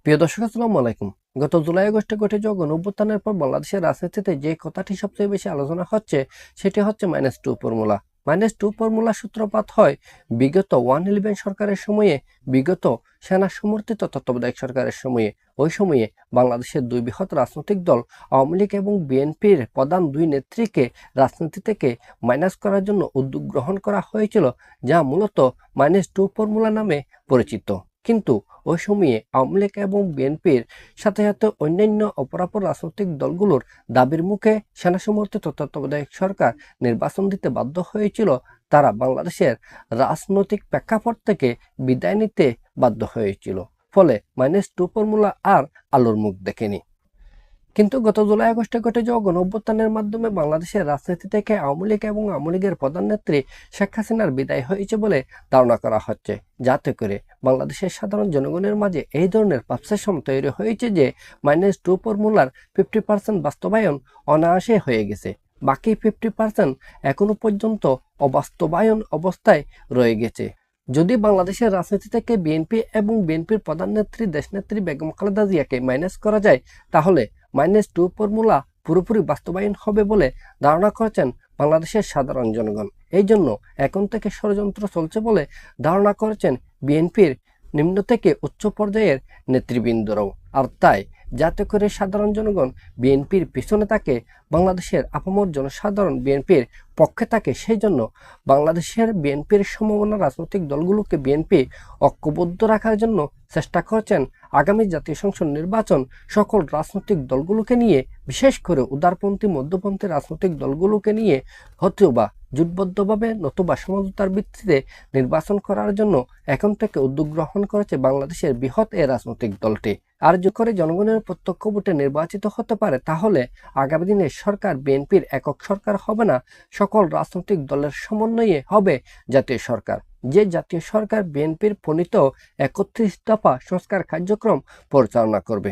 প্রিয় দর্শক, আসসালামু আলাইকুম। গত জুলাই আগস্টে ঘটে যাওয়া গণঅভ্যুত্থানের পর বাংলাদেশের রাজনীতিতে যে কথাটি সবচেয়ে বেশি আলোচনা হচ্ছে সেটি হচ্ছে -2 ফর্মুলা। -2 ফর্মুলা সূত্রপাত হয় বিগত 111 সরকারের সময়ে, বিগত সেনা সমর্থিত তত্ত্বাবধায়ক সরকারের সময়ে। ওই সময়ে বাংলাদেশের দুই বৃহৎ রাজনৈতিক দল আওয়ামী লীগ এবং বিএনপির প্রধান দুই নেত্রীকে রাজনীতি থেকে মাইনাস করার জন্য উদ্যোগ গ্রহণ করা হয়েছিল, যা মূলত -2 ফর্মুলা নামে পরিচিত। কিন্তু ওই সময়ে আওয়ামী লীগ এবং বিএনপির সাথে সাথে অন্যান্য অপরাপর রাজনৈতিক দলগুলোর দাবির মুখে সেনা সমর্থিত তত্ত্বাবধায়ক সরকার নির্বাচন দিতে বাধ্য হয়েছিল। তারা বাংলাদেশের রাজনৈতিক প্রেক্ষাপট থেকে বিদায় নিতে বাধ্য হয়েছিল। ফলে -2 ফর্মুলা আর আলোর মুখ দেখেনি। কিন্তু গত জুলাই আগস্টে ঘটে যাওয়া গণঅভ্যুত্থানের মাধ্যমে বাংলাদেশের রাজনীতি থেকে আওয়ামী লীগ এবং আওয়ামী লীগের প্রধান নেত্রী শেখ হাসিনার বিদায় হয়েছে বলে ধারণা করা হচ্ছে, যাতে করে বাংলাদেশের সাধারণ জনগণের মাঝে এই ধরনের পারসেপশন তৈরি হয়েছে যে -2 ফর্মুলার 50% বাস্তবায়ন অনায়াসে হয়ে গেছে, বাকি 50% এখনো পর্যন্ত অবাস্তবায়ন অবস্থায় রয়ে গেছে। যদি বাংলাদেশের রাজনীতি থেকে বিএনপি এবং বিএনপির প্রধান নেত্রী দেশনেত্রী বেগম খালেদা জিয়াকে মাইনাস করা যায়, তাহলে -2 ফর্মুলা পুরোপুরি বাস্তবায়ন হবে বলে ধারণা করছেন বাংলাদেশের সাধারণ জনগণ। এই জন্য এখন থেকে ষড়যন্ত্র চলছে বলে ধারণা করছেন বিএনপির নিম্ন থেকে উচ্চ পর্যায়ের নেতৃবৃন্দরাও। আর তাই যাতে করে সাধারণ জনগণ বিএনপির পিছনে থাকে, বাংলাদেশের আপামর জনসাধারণ বিএনপির পক্ষে থাকে, সেই জন্য বাংলাদেশের বিএনপির সমমনা রাজনৈতিক দলগুলোকে বিএনপি ঐক্যবদ্ধ রাখার জন্য চেষ্টা করছেন। আগামী জাতীয় সংসদ নির্বাচন সকল রাজনৈতিক দলগুলোকে নিয়ে, বিশেষ করে উদারপন্থী মধ্যপন্থী রাজনৈতিক দলগুলোকে নিয়ে হয়তোবা জোটবদ্ধভাবে নতুবা সমঝোতার ভিত্তিতে নির্বাচন করার জন্য এখন থেকে উদ্যোগ গ্রহণ করেছে বাংলাদেশের বৃহৎ এই রাজনৈতিক দলটি। আর যদি করে জনগণের প্রত্যক্ষ ভোটে নির্বাচিত হতে পারে, তাহলে আগামী দিনে সরকার বিএনপির একক সরকার হবে না, সকল রাজনৈতিক দলের সমন্বয়ে হবে জাতীয় সরকার। যে জাতীয় সরকার বিএনপির প্রণীত 31 দফা সংস্কার কার্যক্রম পরিচালনা করবে।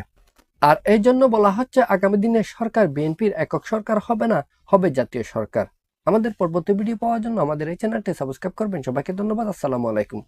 আর এই জন্য বলা হচ্ছে আগামী দিনে সরকার বিএনপির একক সরকার হবে না, হবে জাতীয় সরকার। আমাদের পরবর্তী ভিডিও পাওয়ার জন্য আমাদের এই চ্যানেলটি সাবস্ক্রাইব করবেন। সবাইকে ধন্যবাদ। আসসালামু আলাইকুম।